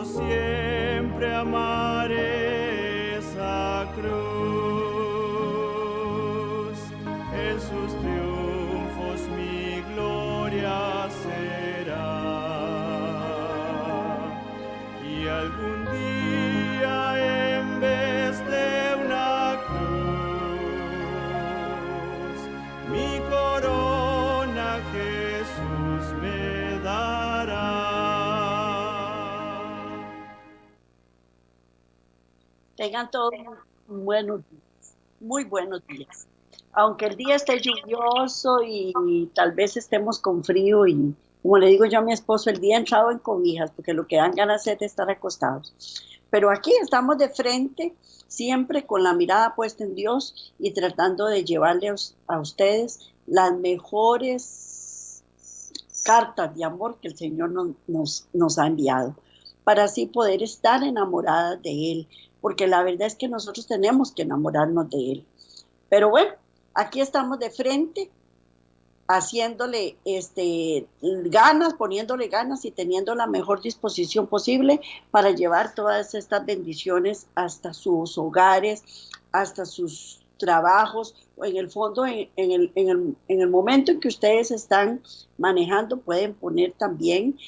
siempre amaré esa cruz. En sus triunfos mi gloria será. Y algún día en vez de una cruz, mi corona Jesús me dará. Tengan todos muy buenos días. Aunque el día esté lluvioso y tal vez estemos con frío y, como le digo yo a mi esposo, el día entrado en cobijas, porque lo que dan ganas es de estar acostados. Pero aquí estamos de frente, siempre con la mirada puesta en Dios y tratando de llevarle a ustedes las mejores cartas de amor que el Señor nos ha enviado, para así poder estar enamoradas de Él, porque la verdad es que nosotros tenemos que enamorarnos de Él. Pero bueno, aquí estamos de frente, haciéndole ganas, poniéndole ganas y teniendo la mejor disposición posible para llevar todas estas bendiciones hasta sus hogares, hasta sus trabajos, o en el fondo, en el momento en que ustedes están manejando, pueden poner también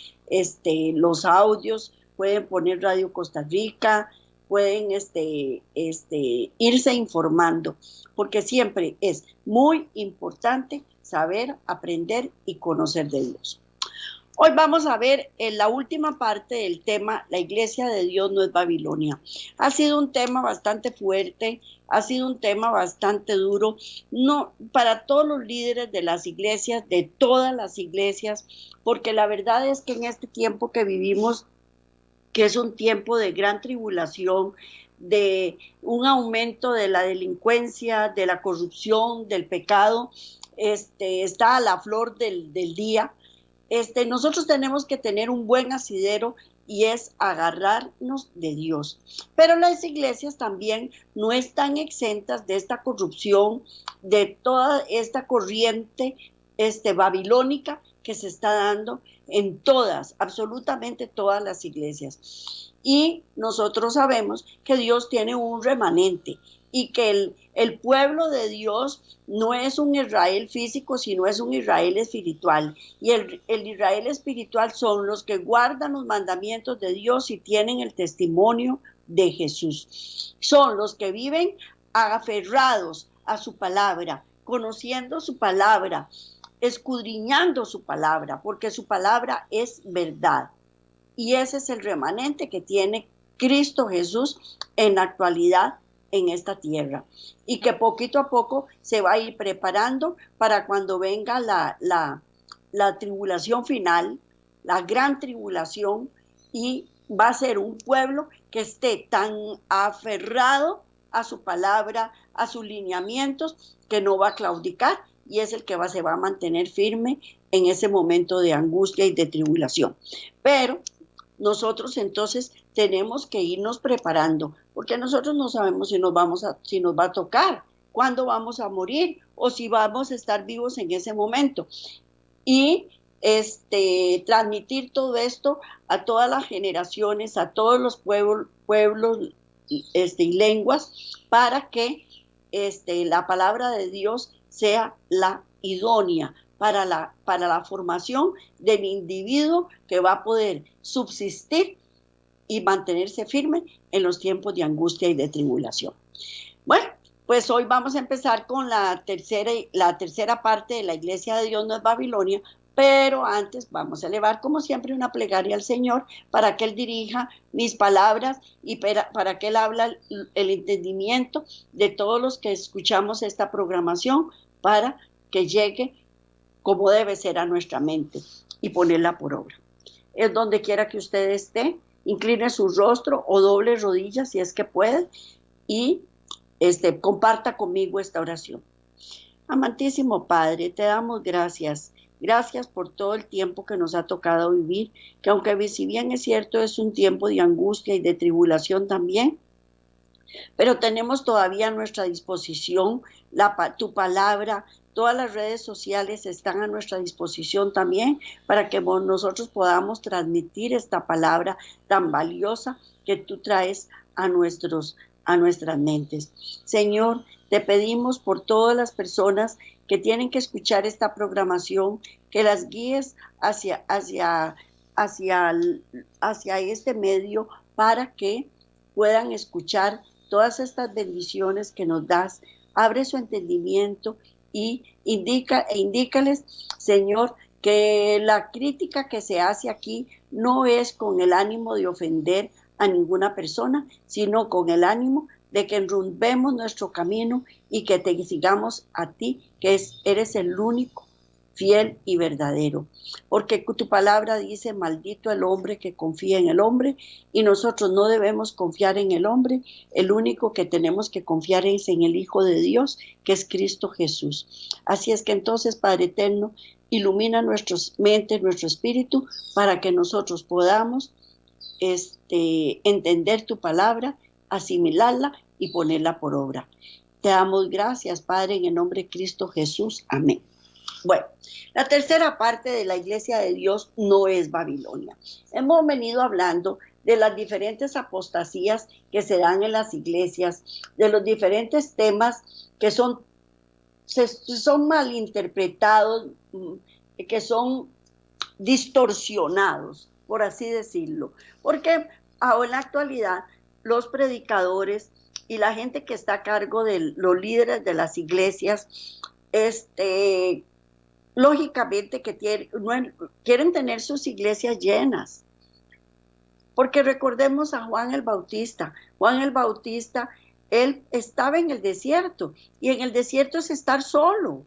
los audios, pueden poner Radio Costa Rica, pueden irse informando, porque siempre es muy importante saber, aprender y conocer de Dios. Hoy vamos a ver en la última parte del tema, la iglesia de Dios no es Babilonia. Ha sido un tema bastante fuerte, ha sido un tema bastante duro, no para todos los líderes de las iglesias, de todas las iglesias, porque la verdad es que en este tiempo que vivimos, que es un tiempo de gran tribulación, de un aumento de la delincuencia, de la corrupción, del pecado, está a la flor del día. Nosotros tenemos que tener un buen asidero y es agarrarnos de Dios. Pero las iglesias también no están exentas de esta corrupción, de toda esta corriente babilónica que se está dando en todas, absolutamente todas las iglesias. Y nosotros sabemos que Dios tiene un remanente y que el pueblo de Dios no es un Israel físico, sino es un Israel espiritual. Y el Israel espiritual son los que guardan los mandamientos de Dios y tienen el testimonio de Jesús. Son los que viven aferrados a su palabra, conociendo su palabra, escudriñando su palabra, porque su palabra es verdad. Y ese es el remanente que tiene Cristo Jesús en la actualidad en esta tierra, y que poquito a poco se va a ir preparando para cuando venga la tribulación final, la gran tribulación, y va a ser un pueblo que esté tan aferrado a su palabra, a sus lineamientos, que no va a claudicar, y es el que se va a mantener firme en ese momento de angustia y de tribulación. Pero nosotros entonces tenemos que irnos preparando, porque nosotros no sabemos si nos va a tocar, cuándo vamos a morir o si vamos a estar vivos en ese momento. Y transmitir todo esto a todas las generaciones, a todos los pueblos y lenguas, para que la palabra de Dios sea la idónea para la formación del individuo que va a poder subsistir y mantenerse firme en los tiempos de angustia y de tribulación. Bueno, pues hoy vamos a empezar con la tercera parte de la iglesia de Dios no es Babilonia, pero antes vamos a elevar como siempre una plegaria al Señor para que Él dirija mis palabras y para que Él habla el entendimiento de todos los que escuchamos esta programación, para que llegue como debe ser a nuestra mente y ponerla por obra. Es donde quiera que usted esté, incline su rostro o doble rodillas si es que puede, y comparta conmigo esta oración. Amantísimo Padre, te damos gracias. Gracias por todo el tiempo que nos ha tocado vivir, que aunque si bien es cierto es un tiempo de angustia y de tribulación también, pero tenemos todavía a nuestra disposición tu palabra, Todas las redes sociales están a nuestra disposición también para que nosotros podamos transmitir esta palabra tan valiosa que tú traes a nuestras mentes. Señor, te pedimos por todas las personas que tienen que escuchar esta programación, que las guíes hacia este medio para que puedan escuchar todas estas bendiciones que nos das. Abre su entendimiento y indícales, Señor, que la crítica que se hace aquí no es con el ánimo de ofender a ninguna persona, sino con el ánimo de que enrumbemos nuestro camino y que te sigamos a ti, que eres el único fiel y verdadero. Porque tu palabra dice, maldito el hombre que confía en el hombre, y nosotros no debemos confiar en el hombre. El único que tenemos que confiar es en el Hijo de Dios, que es Cristo Jesús. Así es que entonces, Padre eterno, ilumina nuestras mentes, nuestro espíritu, para que nosotros podamos entender tu palabra, asimilarla y ponerla por obra. Te damos gracias, Padre, en el nombre de Cristo Jesús. Amén. Bueno, la tercera parte de la Iglesia de Dios no es Babilonia. Hemos venido hablando de las diferentes apostasías que se dan en las iglesias, de los diferentes temas que son malinterpretados, que son distorsionados, por así decirlo. Porque ahora en la actualidad los predicadores y la gente que está a cargo de los líderes de las iglesias, lógicamente que quieren tener sus iglesias llenas. Porque recordemos a Juan el Bautista. Juan el Bautista, él estaba en el desierto, y en el desierto es estar solo.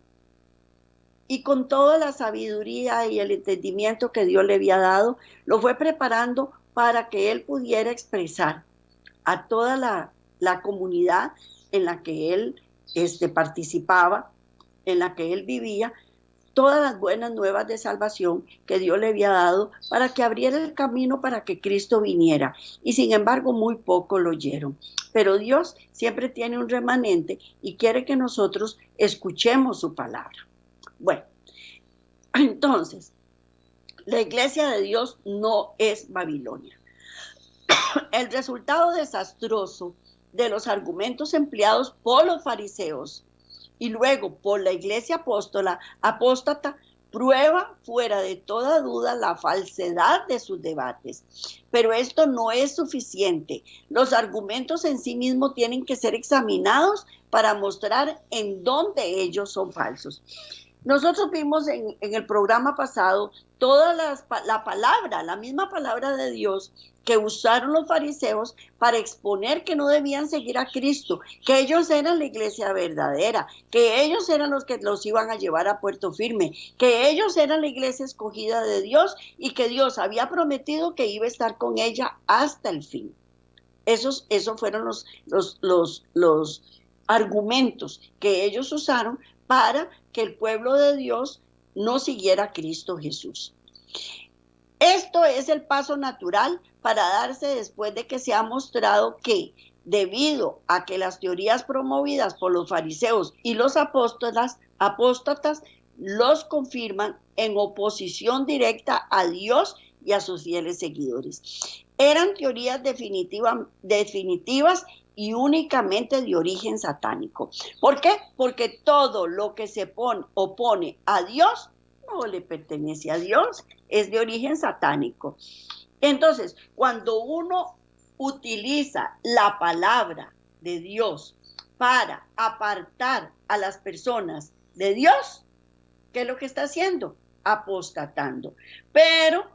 Y con toda la sabiduría y el entendimiento que Dios le había dado, lo fue preparando para que él pudiera expresar a toda la comunidad en la que él participaba, en la que él vivía, todas las buenas nuevas de salvación que Dios le había dado para que abriera el camino para que Cristo viniera. Y sin embargo, muy pocos lo oyeron. Pero Dios siempre tiene un remanente y quiere que nosotros escuchemos su palabra. Bueno, entonces, la iglesia de Dios no es Babilonia. El resultado desastroso de los argumentos empleados por los fariseos y luego por la iglesia apóstata prueba fuera de toda duda la falsedad de sus debates. Pero esto no es suficiente. Los argumentos en sí mismos tienen que ser examinados para mostrar en dónde ellos son falsos. Nosotros vimos en el programa pasado toda la misma palabra de Dios que usaron los fariseos para exponer que no debían seguir a Cristo, que ellos eran la iglesia verdadera, que ellos eran los que los iban a llevar a puerto firme, que ellos eran la iglesia escogida de Dios y que Dios había prometido que iba a estar con ella hasta el fin. Esos fueron los argumentos que ellos usaron para que el pueblo de Dios no siguiera a Cristo Jesús. Esto es el paso natural para darse después de que se ha mostrado que, debido a que las teorías promovidas por los fariseos y los apóstatas los confirman en oposición directa a Dios y a sus fieles seguidores. Eran teorías definitivas y únicamente de origen satánico. ¿Por qué? Porque todo lo que se opone a Dios no le pertenece a Dios, es de origen satánico. Entonces, cuando uno utiliza la palabra de Dios para apartar a las personas de Dios, ¿qué es lo que está haciendo? Apostatando. Pero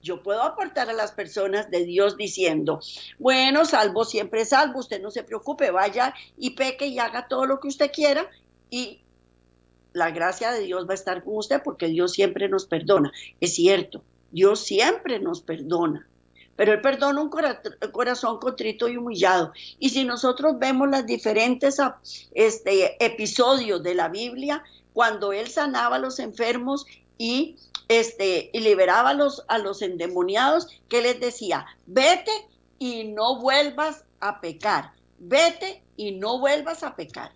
yo puedo apartar a las personas de Dios diciendo, bueno, salvo siempre salvo, usted no se preocupe, vaya y peque y haga todo lo que usted quiera y la gracia de Dios va a estar con usted porque Dios siempre nos perdona. Es cierto, Dios siempre nos perdona, pero Él perdona un corazón contrito y humillado. Y si nosotros vemos los diferentes episodios de la Biblia, cuando Él sanaba a los enfermos y liberaba a los endemoniados, que les decía, vete y no vuelvas a pecar, vete y no vuelvas a pecar.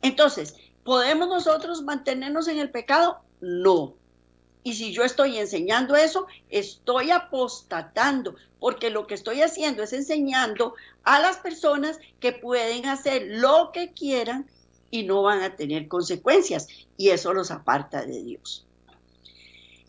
Entonces, ¿Podemos nosotros mantenernos en el pecado? No. Y si yo estoy enseñando eso, estoy apostatando, porque lo que estoy haciendo es enseñando a las personas que pueden hacer lo que quieran y no van a tener consecuencias, y eso los aparta de Dios.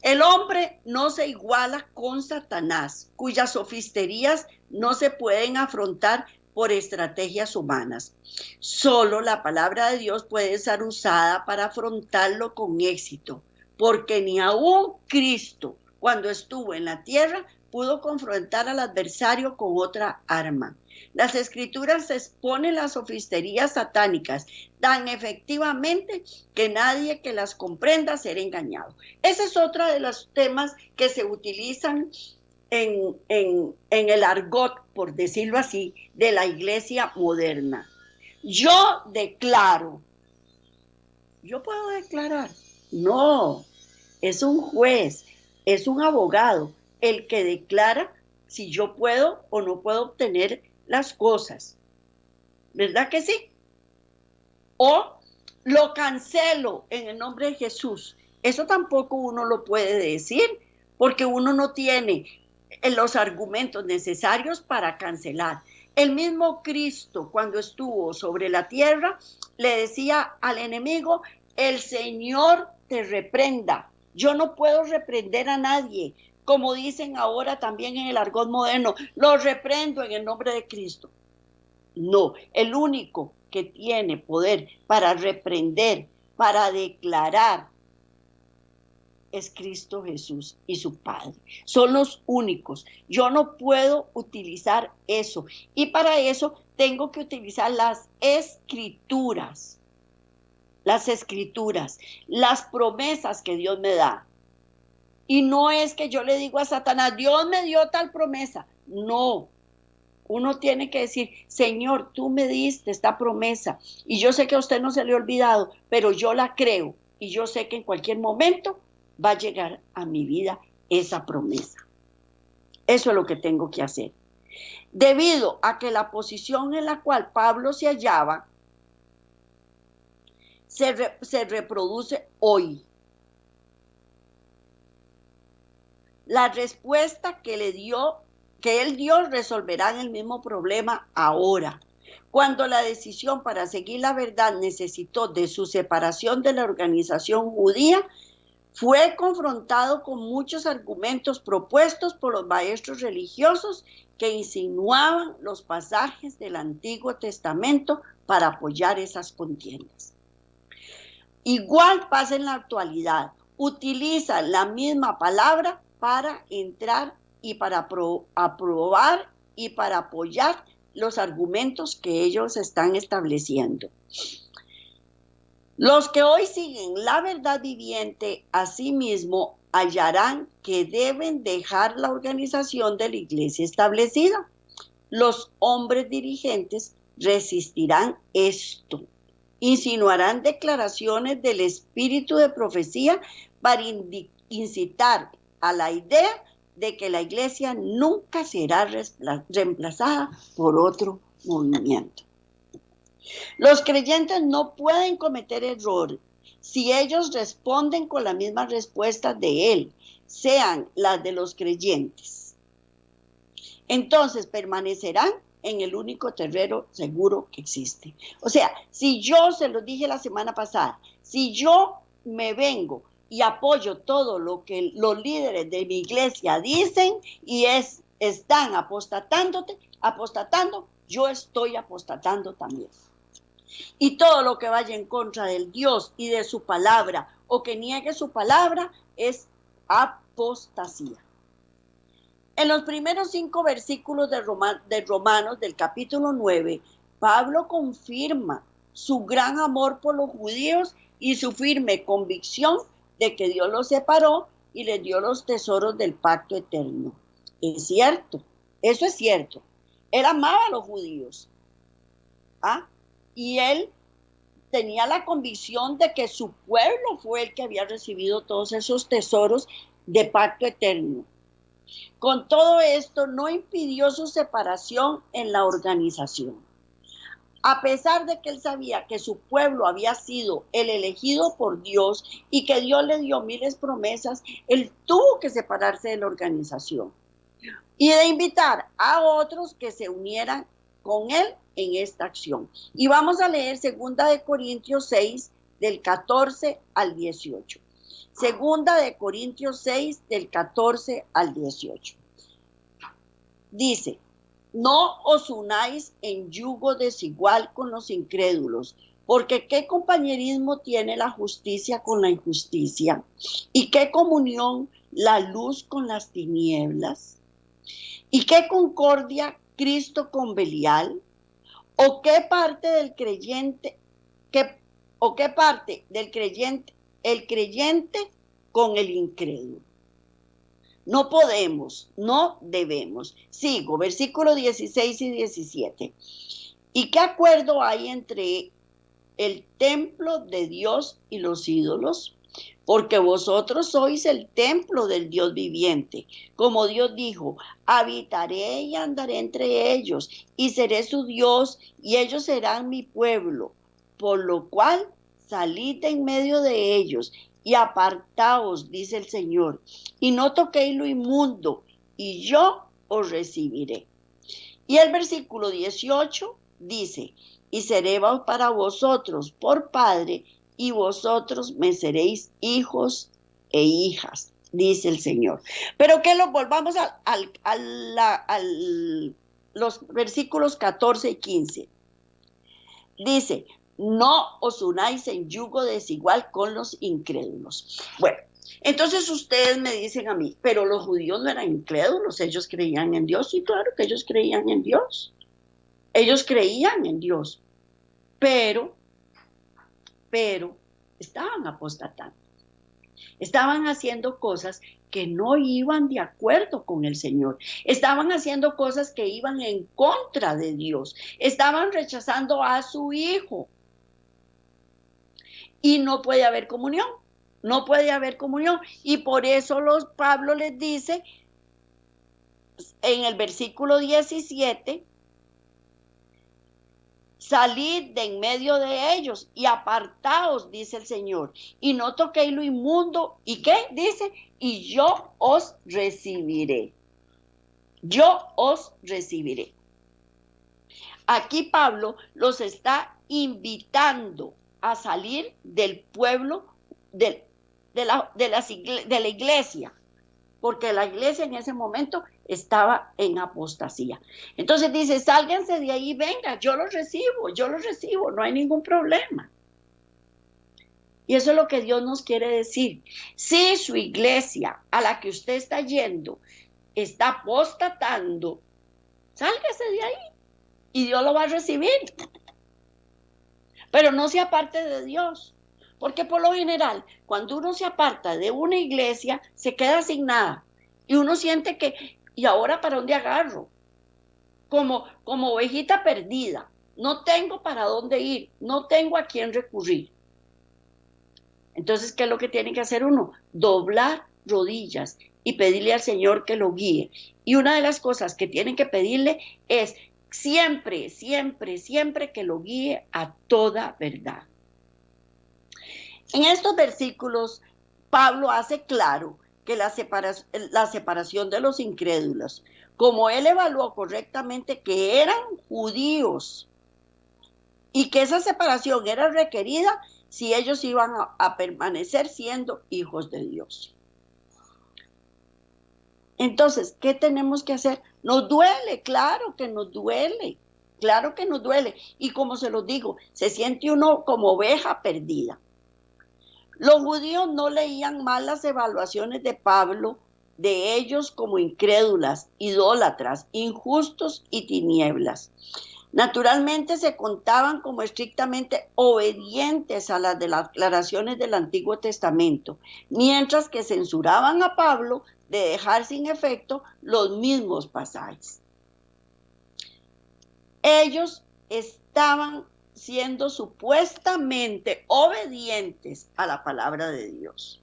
El hombre no se iguala con Satanás, cuyas sofisterías no se pueden afrontar por estrategias humanas. Solo la palabra de Dios puede ser usada para afrontarlo con éxito, porque ni aún Cristo, cuando estuvo en la tierra, pudo confrontar al adversario con otra arma. Las escrituras exponen las sofisterías satánicas tan efectivamente que nadie que las comprenda será engañado. Ese es otro de los temas que se utilizan en el argot, por decirlo así, de la iglesia moderna. Yo declaro. ¿Yo puedo declarar? No, es un juez, es un abogado el que declara si yo puedo o no puedo obtener las cosas. ¿Verdad que sí? O lo cancelo en el nombre de Jesús. Eso tampoco uno lo puede decir, porque uno no tiene los argumentos necesarios para cancelar. El mismo Cristo, cuando estuvo sobre la tierra, le decía al enemigo: el Señor te reprenda. Yo no puedo reprender a nadie, como dicen ahora también en el argot moderno, lo reprendo en el nombre de Cristo. No, el único que tiene poder para reprender, para declarar, es Cristo Jesús y su Padre. Son los únicos. Yo no puedo utilizar eso. Y para eso tengo que utilizar las escrituras. Las escrituras, las promesas que Dios me da. Y no es que yo le digo a Satanás: Dios me dio tal promesa. No. Uno tiene que decir: Señor, tú me diste esta promesa y yo sé que a usted no se le ha olvidado, pero yo la creo y yo sé que en cualquier momento va a llegar a mi vida esa promesa. Eso es lo que tengo que hacer. Debido a que la posición en la cual Pablo se hallaba se reproduce hoy. La respuesta que él dio resolverá el mismo problema ahora. Cuando la decisión para seguir la verdad necesitó de su separación de la organización judía, fue confrontado con muchos argumentos propuestos por los maestros religiosos que insinuaban los pasajes del Antiguo Testamento para apoyar esas contiendas. Igual pasa en la actualidad. Utilizan la misma palabra para entrar y para aprobar y para apoyar los argumentos que ellos están estableciendo. Los que hoy siguen la verdad viviente, asimismo, hallarán que deben dejar la organización de la iglesia establecida. Los hombres dirigentes resistirán esto. Insinuarán declaraciones del espíritu de profecía para incitar a la idea de que la iglesia nunca será reemplazada por otro movimiento. Los creyentes no pueden cometer errores si ellos responden con la misma respuesta de él, sean las de los creyentes. Entonces permanecerán en el único terreno seguro que existe. O sea, si yo, se lo dije la semana pasada, si yo me vengo y apoyo todo lo que los líderes de mi iglesia dicen y están apostatando, yo estoy apostatando también. Y todo lo que vaya en contra del Dios y de su palabra o que niegue su palabra es apostasía. En los primeros 5 versículos de Romanos del capítulo 9, Pablo confirma su gran amor por los judíos y su firme convicción de que Dios los separó y les dio los tesoros del pacto eterno. Es cierto, eso es cierto. Él amaba a los judíos. Y él tenía la convicción de que su pueblo fue el que había recibido todos esos tesoros de pacto eterno. Con todo esto, no impidió su separación en la organización. A pesar de que él sabía que su pueblo había sido el elegido por Dios y que Dios le dio miles promesas, él tuvo que separarse de la organización y de invitar a otros que se unieran con él en esta acción. Y vamos a leer 2 Corintios 6, del 14 al 18. 2 Corintios 6, del 14 al 18. Dice: no os unáis en yugo desigual con los incrédulos, porque ¿qué compañerismo tiene la justicia con la injusticia? ¿Y qué comunión la luz con las tinieblas? ¿Y qué concordia Cristo con Belial? ¿O qué parte del creyente, qué parte del creyente, el creyente con el incrédulo? No podemos, no debemos. Sigo, versículos 16 y 17. ¿Y qué acuerdo hay entre el templo de Dios y los ídolos? Porque vosotros sois el templo del Dios viviente. Como Dios dijo: habitaré y andaré entre ellos, y seré su Dios, y ellos serán mi pueblo. Por lo cual, salid de en medio de ellos, y apartaos, dice el Señor, y no toquéis lo inmundo, y yo os recibiré. Y el versículo 18 dice: y seré para vosotros por padre, y vosotros me seréis hijos e hijas, dice el Señor. Pero que volvamos a los versículos 14 y 15. Dice: no os unáis en yugo desigual con los incrédulos. Bueno, entonces ustedes me dicen a mí: pero los judíos no eran incrédulos, ellos creían en Dios. Sí, claro que ellos creían en Dios. Ellos creían en Dios, pero estaban apostatando. Estaban haciendo cosas que no iban de acuerdo con el Señor. Estaban haciendo cosas que iban en contra de Dios. Estaban rechazando a su Hijo. Y no puede haber comunión. No puede haber comunión. Y por eso Pablo les dice en el versículo 17: salid de en medio de ellos y apartaos, dice el Señor, y no toquéis lo inmundo. ¿Y qué? Dice: y yo os recibiré. Yo os recibiré. Aquí Pablo los está invitando a salir del pueblo de la iglesia, porque la iglesia en ese momento estaba en apostasía. Entonces dice: sálganse de ahí, venga, yo los recibo, no hay ningún problema. Y eso es lo que Dios nos quiere decir. Si su iglesia a la que usted está yendo está apostatando, sálgase de ahí y Dios lo va a recibir. Pero no se aparte de Dios, porque por lo general, cuando uno se aparta de una iglesia, se queda sin nada. Y uno siente que, ¿y ahora para dónde agarro? Como ovejita perdida. No tengo para dónde ir, no tengo a quién recurrir. Entonces, ¿qué es lo que tiene que hacer uno? Doblar rodillas y pedirle al Señor que lo guíe. Y una de las cosas que tienen que pedirle es siempre, siempre, siempre que lo guíe a toda verdad. En estos versículos, Pablo hace claro que la separación de los incrédulos, como él evaluó correctamente que eran judíos y que esa separación era requerida si ellos iban a permanecer siendo hijos de Dios. Entonces, ¿qué tenemos que hacer? Nos duele, claro que nos duele, claro que nos duele. Y como se los digo, se siente uno como oveja perdida. Los judíos no leían mal las evaluaciones de Pablo de ellos como incrédulas, idólatras, injustos y tinieblas. Naturalmente se contaban como estrictamente obedientes a las declaraciones del Antiguo Testamento, mientras que censuraban a Pablo de dejar sin efecto los mismos pasajes. Ellos estaban siendo supuestamente obedientes a la palabra de Dios.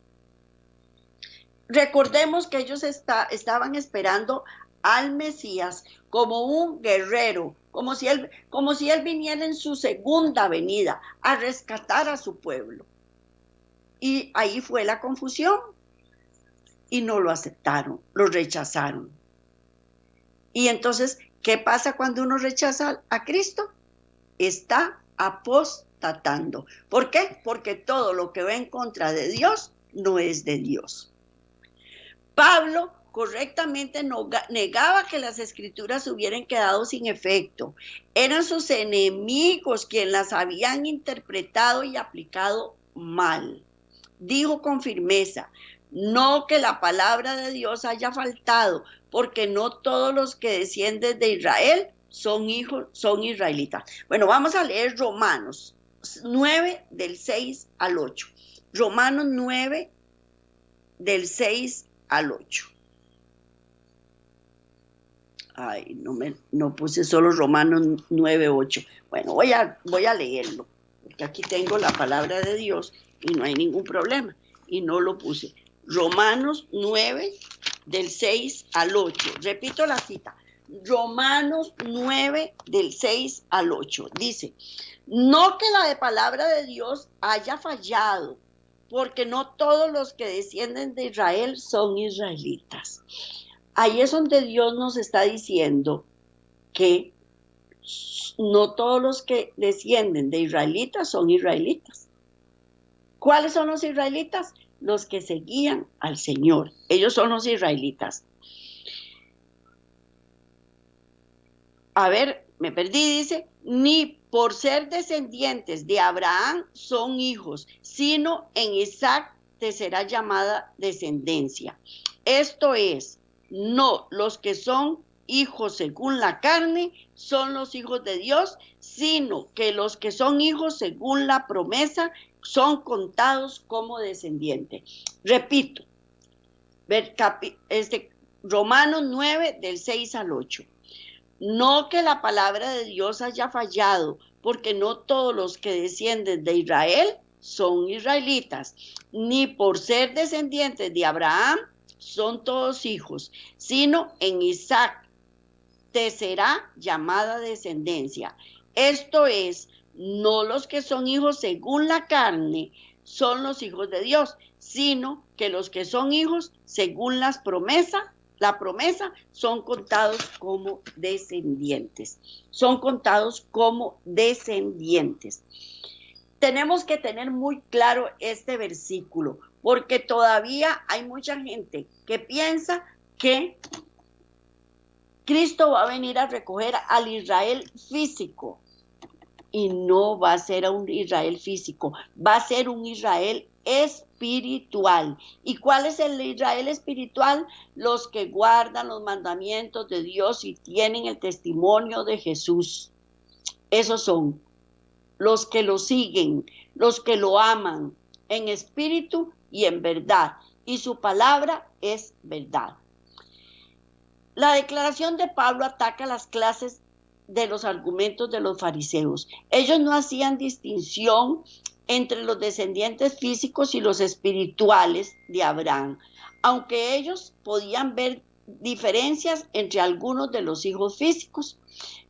Recordemos que ellos estaban esperando al Mesías como un guerrero como si él viniera en su segunda venida a rescatar a su pueblo. Y ahí fue la confusión y no lo aceptaron, lo rechazaron. Y entonces, ¿qué pasa cuando uno rechaza a Cristo? Está apostatando. ¿Por qué? Porque todo lo que va en contra de Dios no es de Dios. Pablo correctamente negaba que las escrituras hubieran quedado sin efecto. Eran sus enemigos quienes las habían interpretado y aplicado mal. Dijo con firmeza, no que la palabra de Dios haya faltado, porque no todos los que descienden de Israel son israelitas. Bueno, vamos a leer Romanos 9 del 6 al 8. Romanos 9 del 6 al 8. Ay, no puse solo Romanos 9, 8. Bueno, voy a leerlo, porque aquí tengo la palabra de Dios y no hay ningún problema. Y no lo puse. Romanos 9, del 6 al 8. Repito la cita. Romanos 9, del 6 al 8. Dice, no que la palabra de Dios haya fallado, porque no todos los que descienden de Israel son israelitas. Ahí es donde Dios nos está diciendo que no todos los que descienden de israelitas son israelitas. ¿Cuáles son los israelitas? Los que seguían al Señor. Ellos son los israelitas. A ver, me perdí, dice, ni por ser descendientes de Abraham son hijos, sino en Isaac te será llamada descendencia. Esto es, no los que son hijos según la carne son los hijos de Dios, sino que los que son hijos según la promesa son contados como descendientes. Repito, Romanos 9 del 6 al 8. No que la palabra de Dios haya fallado, porque no todos los que descienden de Israel son israelitas, ni por ser descendientes de Abraham son todos hijos, sino en Isaac te será llamada descendencia. Esto es, no los que son hijos según la carne son los hijos de Dios, sino que los que son hijos según la promesa son contados como descendientes. Son contados como descendientes. Tenemos que tener muy claro este versículo, porque todavía hay mucha gente que piensa que Cristo va a venir a recoger al Israel físico. Y no va a ser un Israel físico, va a ser un Israel espiritual. ¿Y cuál es el Israel espiritual? Los que guardan los mandamientos de Dios y tienen el testimonio de Jesús. Esos son los que lo siguen, los que lo aman en espíritu y en verdad. Y su palabra es verdad. La declaración de Pablo ataca las clases de los argumentos de los fariseos. Ellos no hacían distinción entre los descendientes físicos y los espirituales de Abraham, aunque ellos podían ver diferencias entre algunos de los hijos físicos,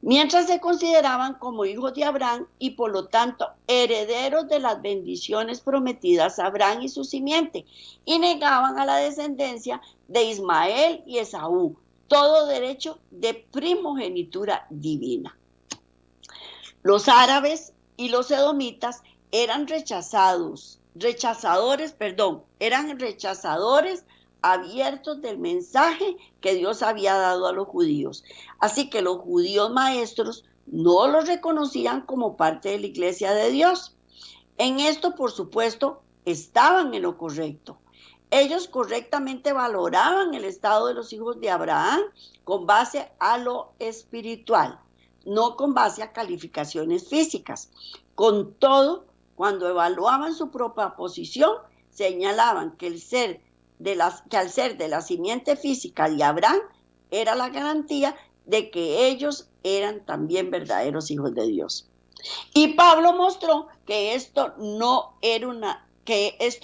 mientras se consideraban como hijos de Abraham y por lo tanto herederos de las bendiciones prometidas a Abraham y su simiente, y negaban a la descendencia de Ismael y Esaú todo derecho de primogenitura divina. Los árabes y los edomitas eran rechazadores abiertos del mensaje que Dios había dado a los judíos. Así que los judíos maestros no los reconocían como parte de la iglesia de Dios. En esto, por supuesto, estaban en lo correcto. Ellos correctamente valoraban el estado de los hijos de Abraham con base a lo espiritual, no con base a calificaciones físicas. Con todo, cuando evaluaban su propia posición, señalaban que al ser de la simiente física de Abraham era la garantía de que ellos eran también verdaderos hijos de Dios. Y Pablo mostró que esto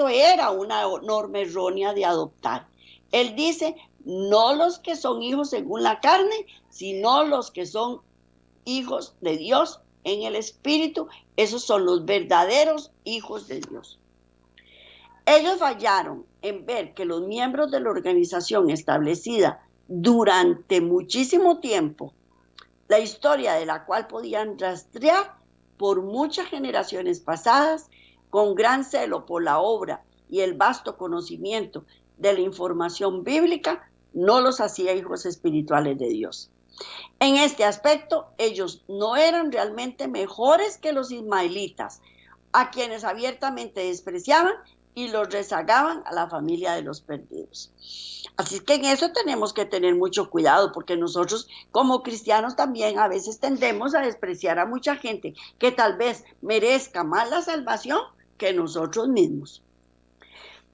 era una norma errónea de adoptar. Él dice, no los que son hijos según la carne, sino los que son hijos de Dios en el Espíritu. Esos son los verdaderos hijos de Dios. Ellos fallaron en ver que los miembros de la organización establecida durante muchísimo tiempo, la historia de la cual podían rastrear por muchas generaciones pasadas, con gran celo por la obra y el vasto conocimiento de la información bíblica, no los hacía hijos espirituales de Dios. En este aspecto, ellos no eran realmente mejores que los ismaelitas, a quienes abiertamente despreciaban y los rezagaban a la familia de los perdidos. Así que en eso tenemos que tener mucho cuidado, porque nosotros como cristianos también a veces tendemos a despreciar a mucha gente que tal vez merezca más la salvación que nosotros mismos.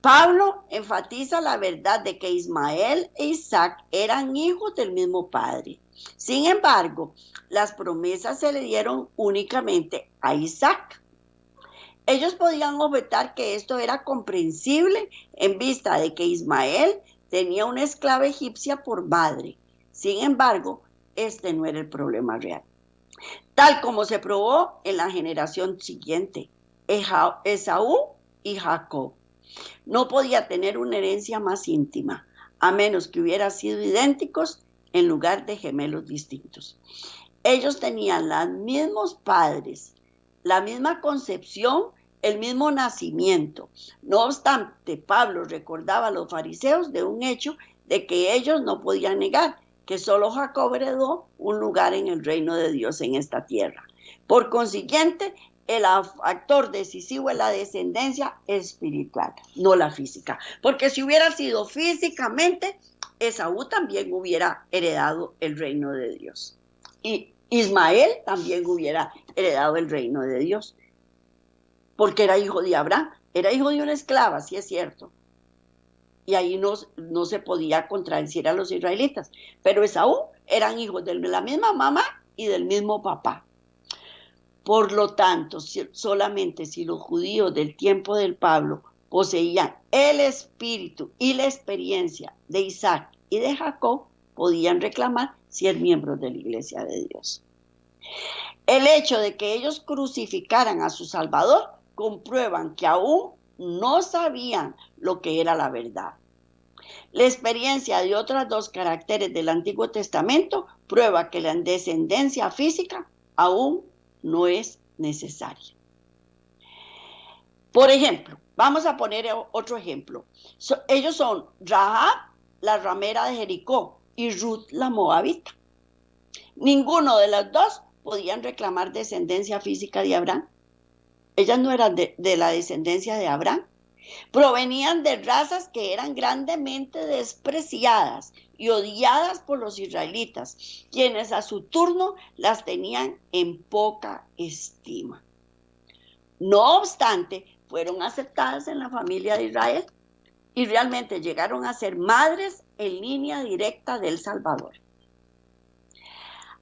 Pablo enfatiza la verdad de que Ismael e Isaac eran hijos del mismo padre. Sin embargo, las promesas se le dieron únicamente a Isaac. Ellos podían objetar que esto era comprensible en vista de que Ismael tenía una esclava egipcia por madre. Sin embargo, este no era el problema real. Tal como se probó en la generación siguiente, Esaú y Jacob. No podía tener una herencia más íntima, a menos que hubieran sido idénticos en lugar de gemelos distintos. Ellos tenían los mismos padres, la misma concepción, el mismo nacimiento. No obstante, Pablo recordaba a los fariseos de un hecho de que ellos no podían negar, que solo Jacob heredó un lugar en el reino de Dios en esta tierra. Por consiguiente, el factor decisivo es la descendencia espiritual, no la física. Porque si hubiera sido físicamente, Esaú también hubiera heredado el reino de Dios. Y Ismael también hubiera heredado el reino de Dios. Porque era hijo de Abraham, era hijo de una esclava, sí es cierto. Y ahí no se podía contradecir a los israelitas. Pero Esaú eran hijos de la misma mamá y del mismo papá. Por lo tanto, solamente si los judíos del tiempo del Pablo poseían el espíritu y la experiencia de Isaac y de Jacob, podían reclamar ser miembros de la iglesia de Dios. El hecho de que ellos crucificaran a su Salvador comprueban que aún no sabían lo que era la verdad. La experiencia de otros dos caracteres del Antiguo Testamento prueba que la descendencia física aún no es necesaria. Por ejemplo, vamos a poner otro ejemplo. Ellos son Rahab, la ramera de Jericó, y Ruth, la moabita. Ninguno de los dos podían reclamar descendencia física de Abraham. Ellas no eran de la descendencia de Abraham. Provenían de razas que eran grandemente despreciadas y odiadas por los israelitas, quienes a su turno las tenían en poca estima. No obstante, fueron aceptadas en la familia de Israel y realmente llegaron a ser madres en línea directa del Salvador.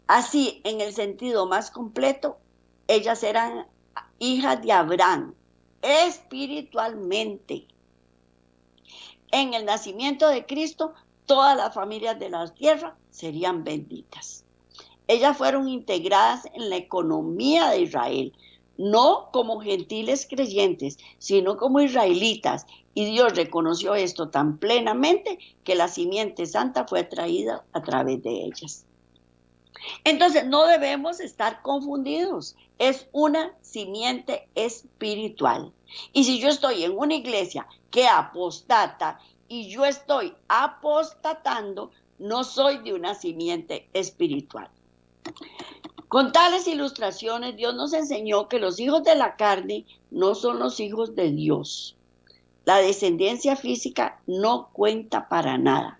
Así, en el sentido más completo, ellas eran hijas de Abraham espiritualmente. En el nacimiento de Cristo, todas las familias de la tierra serían benditas. Ellas fueron integradas en la economía de Israel, no como gentiles creyentes, sino como israelitas. Y Dios reconoció esto tan plenamente que la simiente santa fue traída a través de ellas. Entonces, no debemos estar confundidos. Es una simiente espiritual. Y si yo estoy en una iglesia que apostata y yo estoy apostatando, no soy de una simiente espiritual. Con tales ilustraciones, Dios nos enseñó que los hijos de la carne no son los hijos de Dios. La descendencia física no cuenta para nada.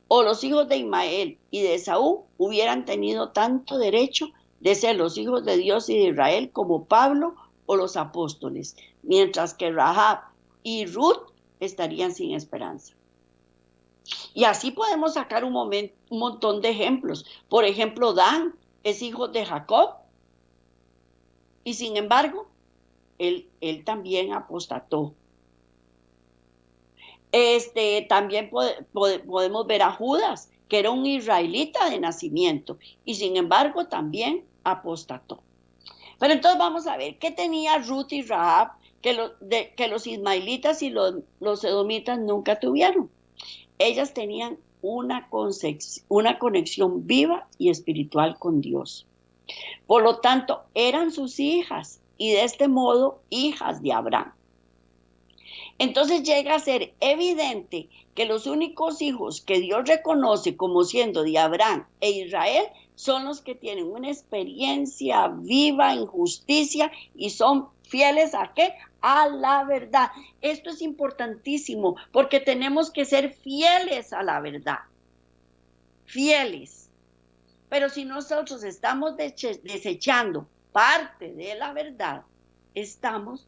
O los hijos de Ismael y de Esaú hubieran tenido tanto derecho de ser los hijos de Dios y de Israel como Pablo o los apóstoles, mientras que Rahab y Ruth estarían sin esperanza. Y así podemos sacar un montón de ejemplos. Por ejemplo, Dan es hijo de Jacob y sin embargo, él también apostató. También podemos ver a Judas, que era un israelita de nacimiento y sin embargo también apostató. Pero entonces vamos a ver, ¿qué tenía Ruth y Rahab que los ismaelitas y los edomitas nunca tuvieron? Ellas tenían una conexión viva y espiritual con Dios. Por lo tanto, eran sus hijas y de este modo hijas de Abraham. Entonces llega a ser evidente que los únicos hijos que Dios reconoce como siendo de Abraham e Israel son los que tienen una experiencia viva en justicia y son fieles ¿a qué? A la verdad. Esto es importantísimo porque tenemos que ser fieles a la verdad. Fieles. Pero si nosotros estamos desechando parte de la verdad, estamos,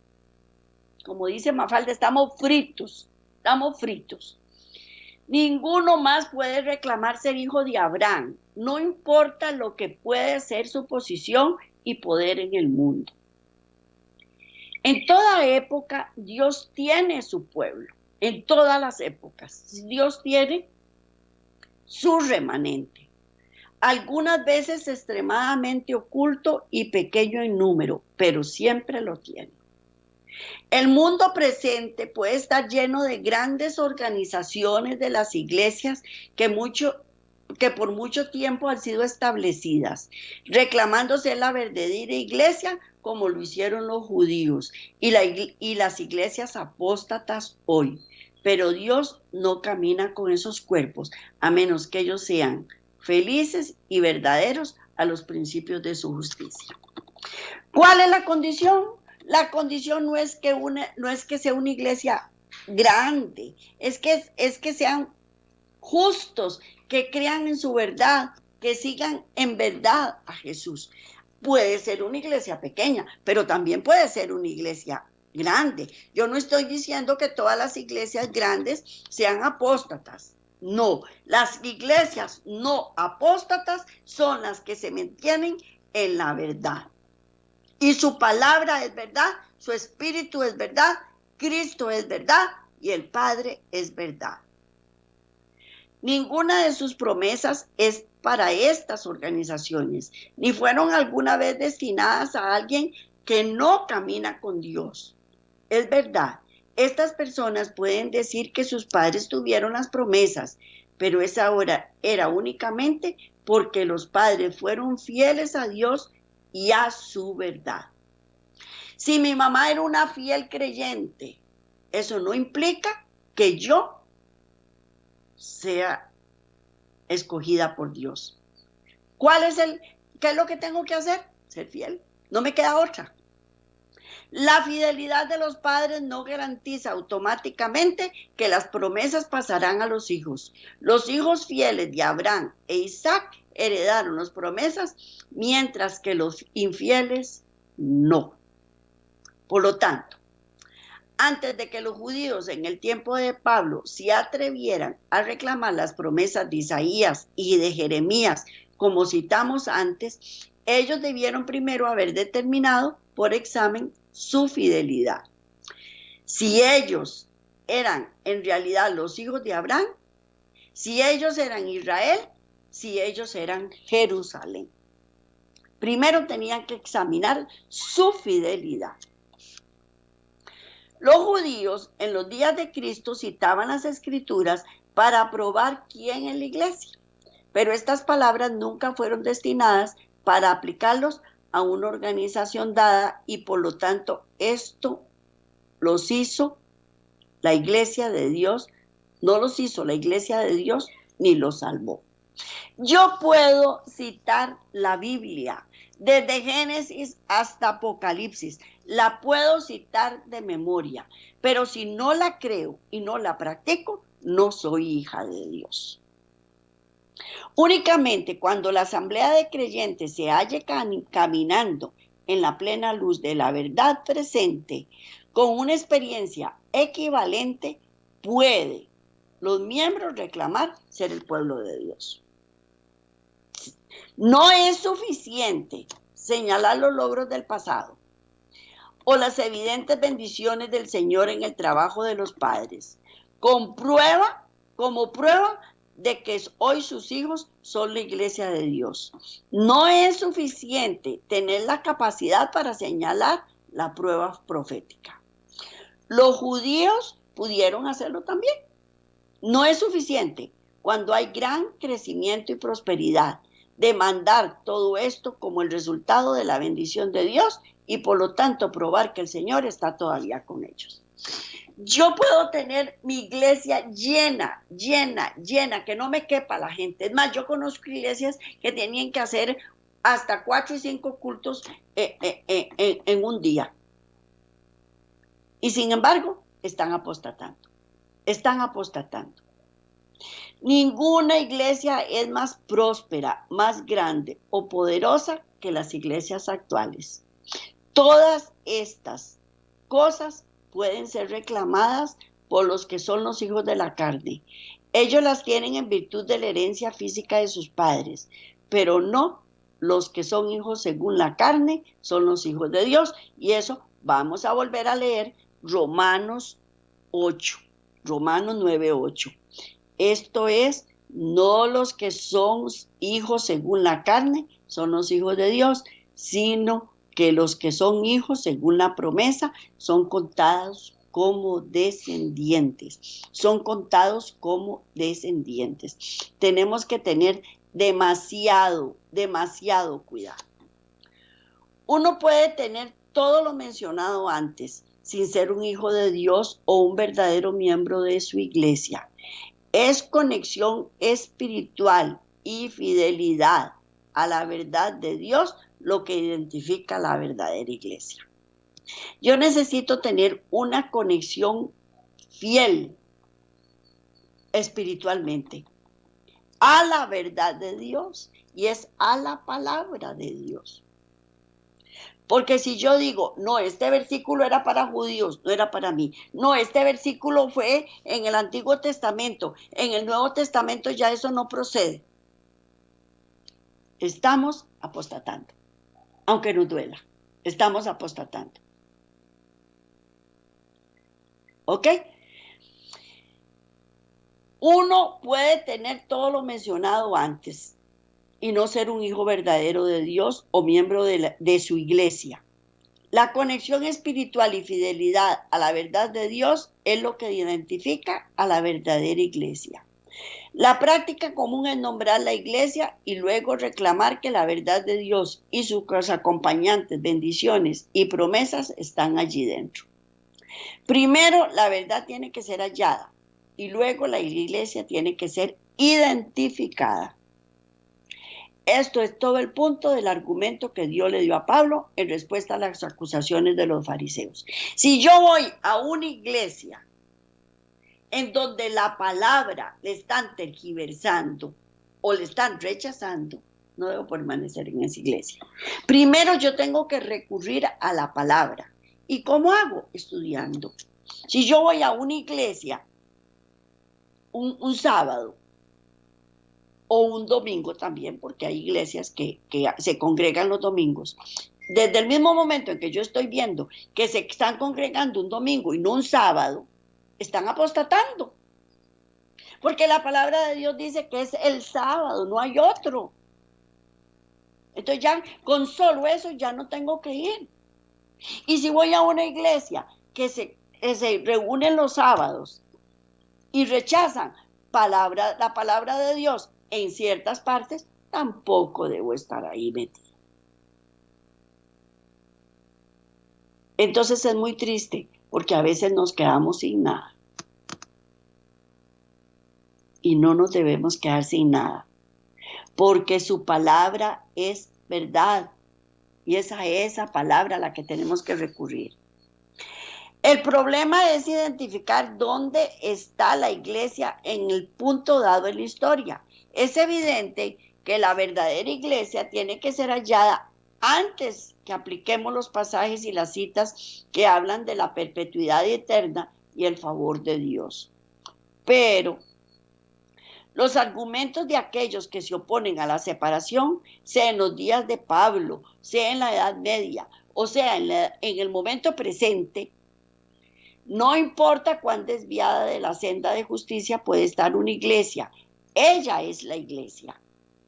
como dice Mafalda, estamos fritos. Ninguno más puede reclamar ser hijo de Abraham, no importa lo que puede ser su posición y poder en el mundo. En toda época, Dios tiene su pueblo, en todas las épocas. Dios tiene su remanente, algunas veces extremadamente oculto y pequeño en número, pero siempre lo tiene. El mundo presente puede estar lleno de grandes organizaciones de las iglesias que por mucho tiempo han sido establecidas, reclamándose la verdadera iglesia como lo hicieron los judíos y las iglesias apóstatas hoy. Pero Dios no camina con esos cuerpos, a menos que ellos sean felices y verdaderos a los principios de su justicia. ¿Cuál es la condición? La condición no es que sea una iglesia grande, es que sean justos, que crean en su verdad, que sigan en verdad a Jesús. Puede ser una iglesia pequeña, pero también puede ser una iglesia grande. Yo no estoy diciendo que todas las iglesias grandes sean apóstatas. No, las iglesias no apóstatas son las que se mantienen en la verdad. Y su palabra es verdad, su espíritu es verdad, Cristo es verdad y el Padre es verdad. Ninguna de sus promesas es para estas organizaciones, ni fueron alguna vez destinadas a alguien que no camina con Dios. Es verdad, estas personas pueden decir que sus padres tuvieron las promesas, pero esa hora era únicamente porque los padres fueron fieles a Dios y a su verdad. Si mi mamá era una fiel creyente, eso no implica que yo sea escogida por Dios. ¿Qué es lo que tengo que hacer? Ser fiel. No me queda otra. La fidelidad de los padres no garantiza automáticamente que las promesas pasarán a los hijos. Los hijos fieles de Abraham e Isaac heredaron las promesas, mientras que los infieles no. Por lo tanto, antes de que los judíos en el tiempo de Pablo se atrevieran a reclamar las promesas de Isaías y de Jeremías, como citamos antes, ellos debieron primero haber determinado por examen su fidelidad. Si ellos eran en realidad los hijos de Abraham, si ellos eran Israel, si ellos eran Jerusalén. Primero tenían que examinar su fidelidad. Los judíos en los días de Cristo citaban las escrituras para probar quién es la iglesia, pero estas palabras nunca fueron destinadas para aplicarlos a una organización dada y por lo tanto esto los hizo la iglesia de Dios, no los hizo la iglesia de Dios ni los salvó. Yo puedo citar la Biblia desde Génesis hasta Apocalipsis, la puedo citar de memoria, pero si no la creo y no la practico, no soy hija de Dios. Únicamente cuando la asamblea de creyentes se halle caminando en la plena luz de la verdad presente, con una experiencia equivalente, puede los miembros reclamar ser el pueblo de Dios. No es suficiente señalar los logros del pasado o las evidentes bendiciones del Señor en el trabajo de los padres. Como prueba de que hoy sus hijos son la iglesia de Dios. No es suficiente tener la capacidad para señalar la prueba profética. Los judíos pudieron hacerlo también. No es suficiente cuando hay gran crecimiento y prosperidad demandar todo esto como el resultado de la bendición de Dios y por lo tanto probar que el Señor está todavía con ellos. Yo puedo tener mi iglesia llena, que no me quepa la gente. Es más, yo conozco iglesias que tenían que hacer hasta 4 y 5 cultos en un día. Y sin embargo, están apostatando. Ninguna iglesia es más próspera, más grande o poderosa que las iglesias actuales. Todas estas cosas pueden ser reclamadas por los que son los hijos de la carne. Ellos las tienen en virtud de la herencia física de sus padres, pero no los que son hijos según la carne, son los hijos de Dios. Y eso vamos a volver a leer Romanos 9:8. Esto es, no los que son hijos según la carne son los hijos de Dios, sino que los que son hijos según la promesa son contados como descendientes. Tenemos que tener demasiado cuidado. Uno puede tener todo lo mencionado antes sin ser un hijo de Dios o un verdadero miembro de su iglesia. Es conexión espiritual y fidelidad a la verdad de Dios lo que identifica a la verdadera iglesia. Yo necesito tener una conexión fiel espiritualmente a la verdad de Dios y es a la palabra de Dios. Porque si yo digo, no, este versículo era para judíos, no era para mí. No, este versículo fue en el Antiguo Testamento, en el Nuevo Testamento ya eso no procede. Estamos apostatando, aunque nos duela, estamos apostatando. ¿Ok? Uno puede tener todo lo mencionado antes y no ser un hijo verdadero de Dios o miembro de su iglesia. La conexión espiritual y fidelidad a la verdad de Dios es lo que identifica a la verdadera iglesia. La práctica común es nombrar la iglesia y luego reclamar que la verdad de Dios y sus acompañantes, bendiciones y promesas están allí dentro. Primero, la verdad tiene que ser hallada y luego la iglesia tiene que ser identificada. Esto es todo el punto del argumento que Dios le dio a Pablo en respuesta a las acusaciones de los fariseos. Si yo voy a una iglesia en donde la palabra le están tergiversando o le están rechazando, no debo permanecer en esa iglesia. Primero yo tengo que recurrir a la palabra. ¿Y cómo hago? Estudiando. Si yo voy a una iglesia un sábado o un domingo también, porque hay iglesias que se congregan los domingos, desde el mismo momento en que yo estoy viendo que se están congregando un domingo y no un sábado, están apostatando. Porque la palabra de Dios dice que es el sábado, no hay otro. Entonces ya con solo eso ya no tengo que ir. Y si voy a una iglesia que se reúnen los sábados y rechazan la palabra de Dios en ciertas partes, tampoco debo estar ahí metido. Entonces es muy triste porque a veces nos quedamos sin nada. Y no nos debemos quedar sin nada, porque su palabra es verdad. Y es a esa palabra a la que tenemos que recurrir. El problema es identificar dónde está la iglesia en el punto dado en la historia. Es evidente que la verdadera iglesia tiene que ser hallada antes que apliquemos los pasajes y las citas que hablan de la perpetuidad eterna y el favor de Dios. Pero los argumentos de aquellos que se oponen a la separación, sea en los días de Pablo, sea en la Edad Media, o sea en el momento presente, no importa cuán desviada de la senda de justicia puede estar una iglesia, Ella es la iglesia.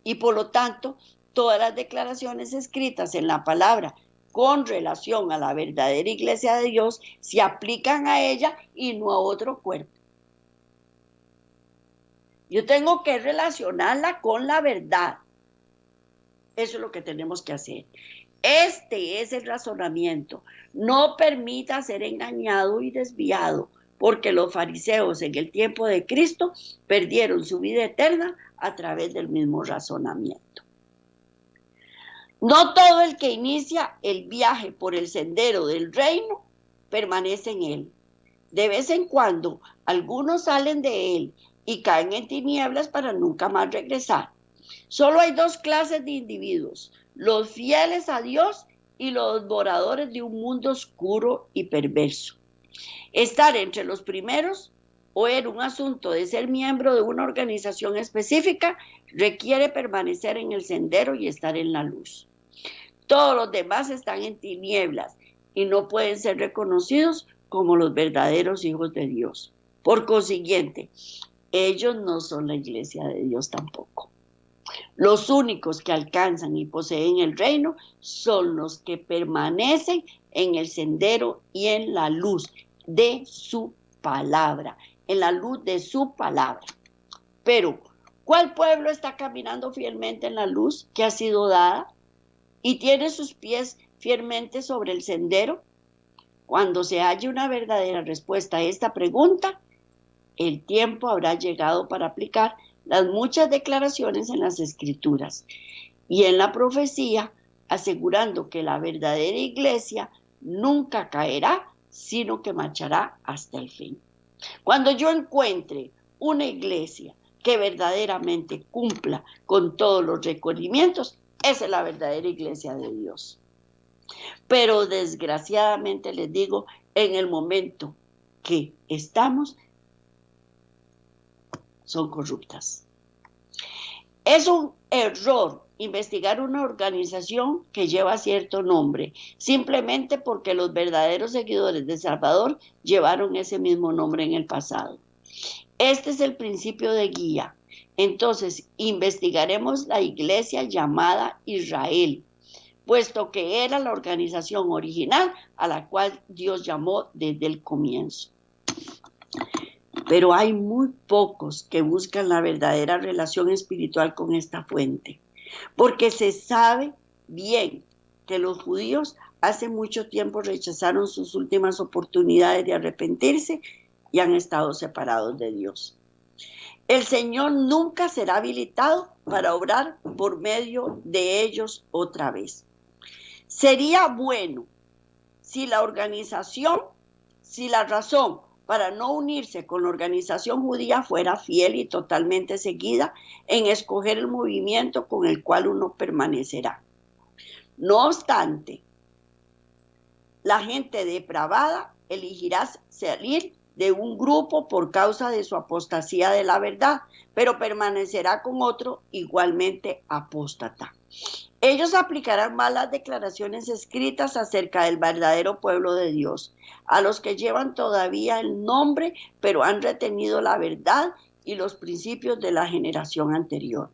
Y por lo tanto, todas las declaraciones escritas en la palabra con relación a la verdadera iglesia de Dios se aplican a ella y no a otro cuerpo. Yo tengo que relacionarla con la verdad. Eso es lo que tenemos que hacer. Este es el razonamiento. No permita ser engañado y desviado, porque los fariseos en el tiempo de Cristo perdieron su vida eterna a través del mismo razonamiento. No todo el que inicia el viaje por el sendero del reino permanece en él. De vez en cuando, algunos salen de él y caen en tinieblas para nunca más regresar. Solo hay dos clases de individuos: los fieles a Dios y los devoradores de un mundo oscuro y perverso. Estar entre los primeros o en un asunto de ser miembro de una organización específica requiere permanecer en el sendero y estar en la luz. Todos los demás están en tinieblas y no pueden ser reconocidos como los verdaderos hijos de Dios. Por consiguiente, ellos no son la iglesia de Dios tampoco. Los únicos que alcanzan y poseen el reino son los que permanecen en el sendero y en la luz de su palabra, en la luz de su palabra. Pero, ¿cuál pueblo está caminando fielmente en la luz que ha sido dada y tiene sus pies fielmente sobre el sendero? Cuando se halle una verdadera respuesta a esta pregunta, el tiempo habrá llegado para aplicar las muchas declaraciones en las Escrituras y en la profecía, asegurando que la verdadera iglesia nunca caerá, sino que marchará hasta el fin. Cuando yo encuentre una iglesia que verdaderamente cumpla con todos los requerimientos, esa es la verdadera iglesia de Dios. Pero desgraciadamente les digo, en el momento que estamos, son corruptas. Es un error investigar una organización que lleva cierto nombre, simplemente porque los verdaderos seguidores de Salvador llevaron ese mismo nombre en el pasado. Este es el principio de guía. Entonces, investigaremos la iglesia llamada Israel, puesto que era la organización original a la cual Dios llamó desde el comienzo. Pero hay muy pocos que buscan la verdadera relación espiritual con esta fuente, porque se sabe bien que los judíos hace mucho tiempo rechazaron sus últimas oportunidades de arrepentirse y han estado separados de Dios. El Señor nunca será habilitado para obrar por medio de ellos otra vez. Sería bueno si la razón para no unirse con la organización judía fuera fiel y totalmente seguida en escoger el movimiento con el cual uno permanecerá. No obstante, la gente depravada elegirá salir de un grupo por causa de su apostasía de la verdad, pero permanecerá con otro igualmente apóstata. Ellos aplicarán mal las declaraciones escritas acerca del verdadero pueblo de Dios, a los que llevan todavía el nombre, pero han retenido la verdad y los principios de la generación anterior.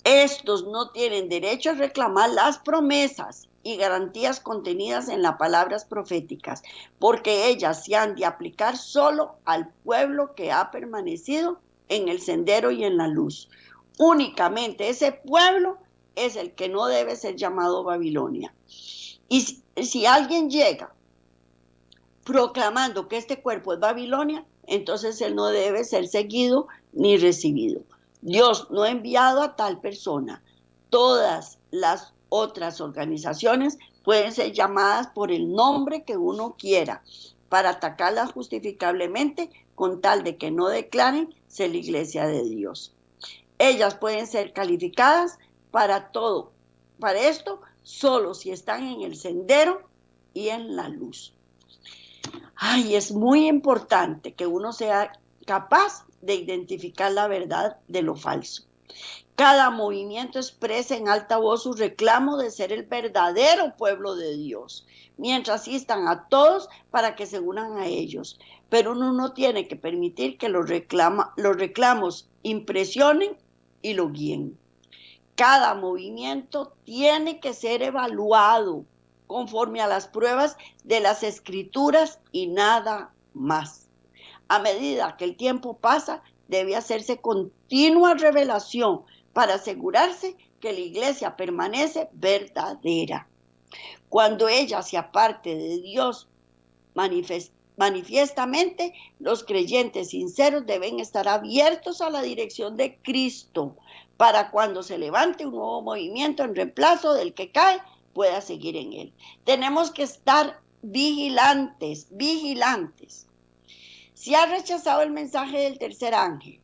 Estos no tienen derecho a reclamar las promesas y garantías contenidas en las palabras proféticas, porque ellas se han de aplicar solo al pueblo que ha permanecido en el sendero y en la luz. Únicamente ese pueblo es el que no debe ser llamado Babilonia. Y si alguien llega proclamando que este cuerpo es Babilonia, entonces él no debe ser seguido ni recibido. Dios no ha enviado a tal persona. Todas las otras organizaciones pueden ser llamadas por el nombre que uno quiera para atacarlas justificablemente con tal de que no declaren ser la iglesia de Dios. Ellas pueden ser calificadas para esto, solo si están en el sendero y en la luz. Es muy importante que uno sea capaz de identificar la verdad de lo falso. Cada movimiento expresa en alta voz su reclamo de ser el verdadero pueblo de Dios, mientras instan a todos para que se unan a ellos. Pero uno no tiene que permitir que los reclamos impresionen y lo guíen. Cada movimiento tiene que ser evaluado conforme a las pruebas de las Escrituras y nada más. A medida que el tiempo pasa, debe hacerse continua revelación para asegurarse que la iglesia permanece verdadera. Cuando ella se aparte de Dios manifiestamente, los creyentes sinceros deben estar abiertos a la dirección de Cristo para cuando se levante un nuevo movimiento en reemplazo del que cae, pueda seguir en él. Tenemos que estar vigilantes. Se ha rechazado el mensaje del tercer ángel.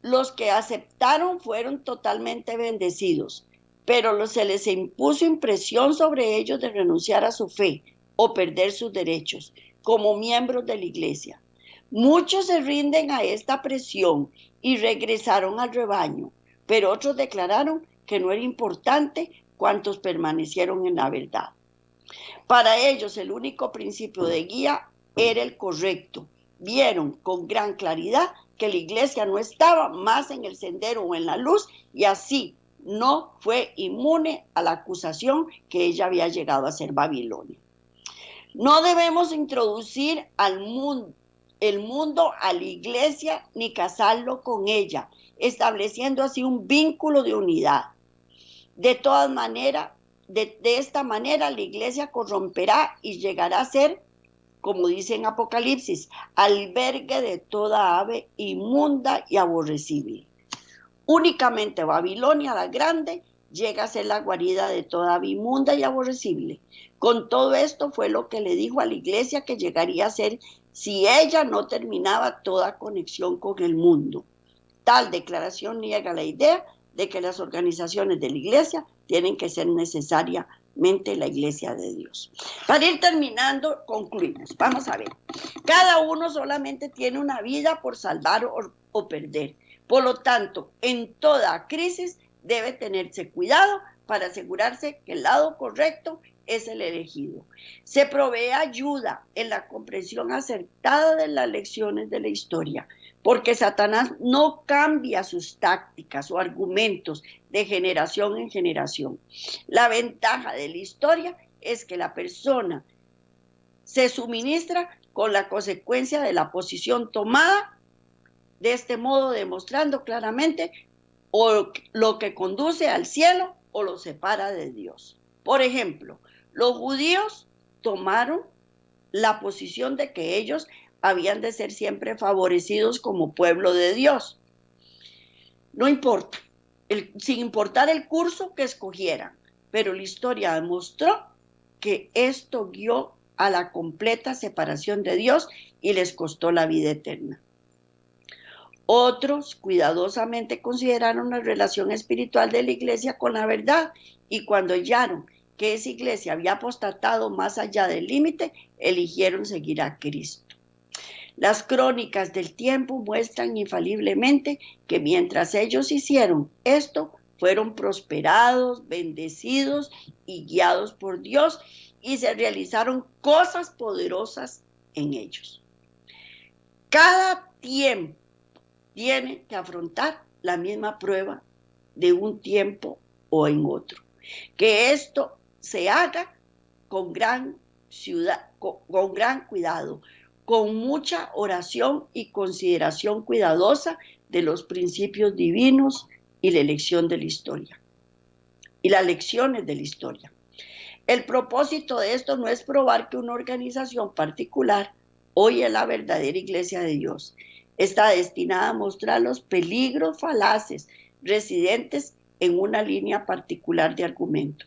Los que aceptaron fueron totalmente bendecidos, pero se les impuso impresión sobre ellos de renunciar a su fe o perder sus derechos como miembros de la iglesia. Muchos se rinden a esta presión y regresaron al rebaño, pero otros declararon que no era importante cuántos permanecieron en la verdad. Para ellos el único principio de guía era el correcto. Vieron con gran claridad que la iglesia no estaba más en el sendero o en la luz y así no fue inmune a la acusación que ella había llegado a ser Babilonia. No debemos introducir el mundo a la iglesia ni casarlo con ella, estableciendo así un vínculo de unidad. De esta manera la iglesia corromperá y llegará a ser, como dice en Apocalipsis, albergue de toda ave inmunda y aborrecible. Únicamente Babilonia la Grande llega a ser la guarida de toda ave inmunda y aborrecible. Con todo esto fue lo que le dijo a la iglesia que llegaría a ser si ella no terminaba toda conexión con el mundo. Tal declaración niega la idea de que las organizaciones de la iglesia tienen que ser necesariamente la iglesia de Dios. Para ir terminando, concluimos. Vamos a ver. Cada uno solamente tiene una vida por salvar o perder. Por lo tanto, en toda crisis debe tenerse cuidado para asegurarse que el lado correcto es el elegido. Se provee ayuda en la comprensión acertada de las lecciones de la historia, porque Satanás no cambia sus tácticas o argumentos de generación en generación. La ventaja de la historia es que la persona se suministra con la consecuencia de la posición tomada, de este modo demostrando claramente o lo que conduce al cielo o lo separa de Dios. Por ejemplo, los judíos tomaron la posición de que ellos habían de ser siempre favorecidos como pueblo de Dios. No importa, sin importar el curso que escogieran, pero la historia demostró que esto guió a la completa separación de Dios y les costó la vida eterna. Otros cuidadosamente consideraron la relación espiritual de la iglesia con la verdad y cuando hallaron que esa iglesia había apostatado más allá del límite, eligieron seguir a Cristo. Las crónicas del tiempo muestran infaliblemente que mientras ellos hicieron esto, fueron prosperados, bendecidos y guiados por Dios y se realizaron cosas poderosas en ellos. Cada tiempo tiene que afrontar la misma prueba de un tiempo o en otro. Que esto se haga con gran cuidado, con mucha oración y consideración cuidadosa de los principios divinos y la elección de la historia y las lecciones de la historia. El propósito de esto no es probar que una organización particular hoy es la verdadera iglesia de Dios. Está destinada a mostrar los peligros falaces residentes en una línea particular de argumento,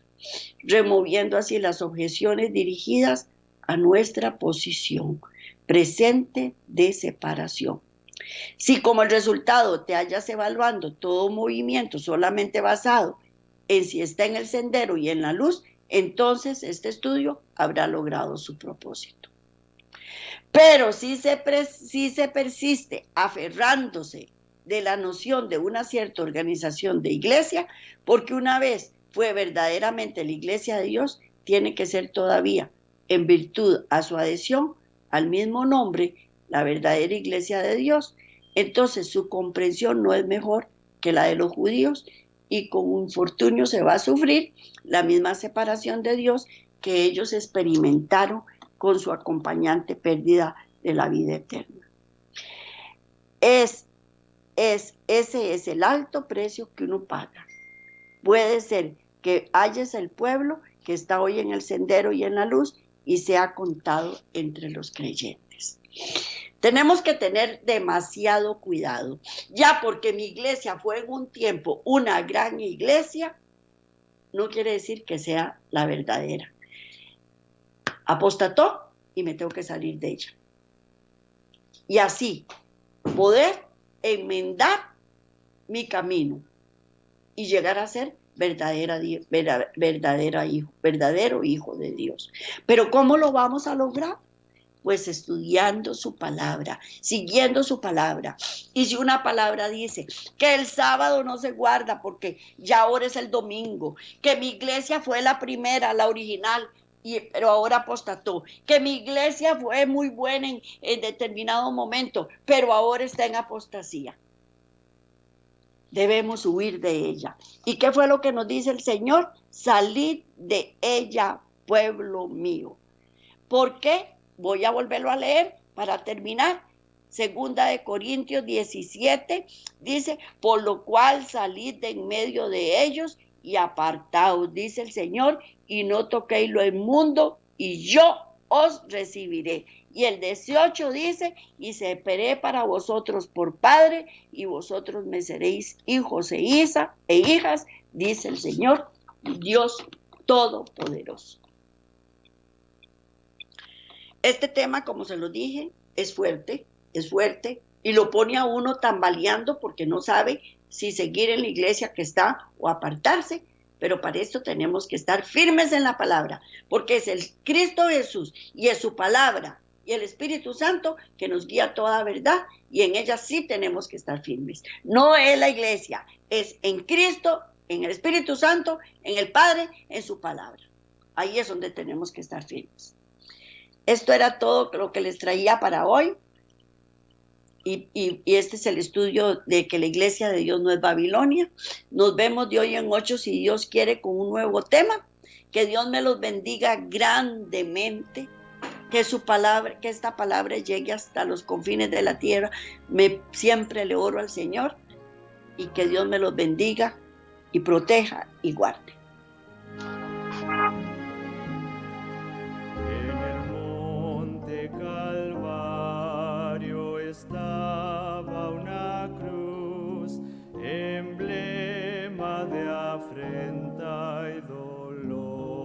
removiendo así las objeciones dirigidas a nuestra posición presente de separación. Si como el resultado te hallas evaluando todo movimiento solamente basado en si está en el sendero y en la luz, entonces este estudio habrá logrado su propósito. Pero si se persiste aferrándose de la noción de una cierta organización de iglesia, porque una vez fue verdaderamente la iglesia de Dios, tiene que ser todavía, en virtud a su adhesión al mismo nombre, la verdadera iglesia de Dios, Entonces su comprensión no es mejor que la de los judíos y con infortunio se va a sufrir la misma separación de Dios que ellos experimentaron con su acompañante pérdida de la vida eterna. Ese es el alto precio que uno paga. Puede ser que hayas el pueblo que está hoy en el sendero y en la luz y sea contado entre los creyentes. Tenemos que tener demasiado cuidado, ya porque mi iglesia fue en un tiempo una gran iglesia, no quiere decir que sea la verdadera. Apostató y me tengo que salir de ella. Y así poder enmendar mi camino y llegar a ser verdadero hijo de Dios. Pero ¿cómo lo vamos a lograr? Pues estudiando su palabra, siguiendo su palabra. Y si una palabra dice que el sábado no se guarda porque ya ahora es el domingo, que mi iglesia fue la primera, la original, pero ahora apostató, que mi iglesia fue muy buena en determinado momento, pero ahora está en apostasía. Debemos huir de ella. ¿Y qué fue lo que nos dice el Señor? Salid de ella, pueblo mío. ¿Por qué? Voy a volverlo a leer para terminar. Segunda de Corintios 17 dice, por lo cual salid de en medio de ellos y apartaos, dice el Señor, y no toquéis lo inmundo, y yo os recibiré. Y el 18 dice, y seré para vosotros por padre, y vosotros me seréis hijos e hijas, dice el Señor, Dios Todopoderoso. Este tema, como se lo dije, es fuerte, y lo pone a uno tambaleando porque no sabe si seguir en la iglesia que está o apartarse, pero para esto tenemos que estar firmes en la palabra, porque es el Cristo Jesús y es su palabra y el Espíritu Santo que nos guía toda verdad, y en ella sí tenemos que estar firmes. No es la iglesia, es en Cristo, en el Espíritu Santo, en el Padre, en su palabra. Ahí es donde tenemos que estar firmes. Esto era todo lo que les traía para hoy. Y este es el estudio de que la iglesia de Dios no es Babilonia. Nos vemos de hoy en 8, si Dios quiere, con un nuevo tema. Que Dios me los bendiga grandemente. Que su palabra, que esta palabra llegue hasta los confines de la tierra. Siempre le oro al Señor. Y que Dios me los bendiga y proteja y guarde. Estaba una cruz, emblema de afrenta y dolor.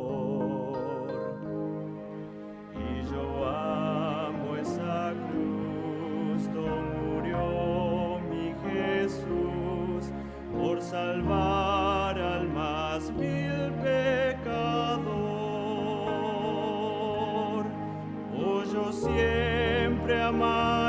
Y yo amo esa cruz, donde murió mi Jesús por salvar al más vil pecador. Oh, yo siempre amaba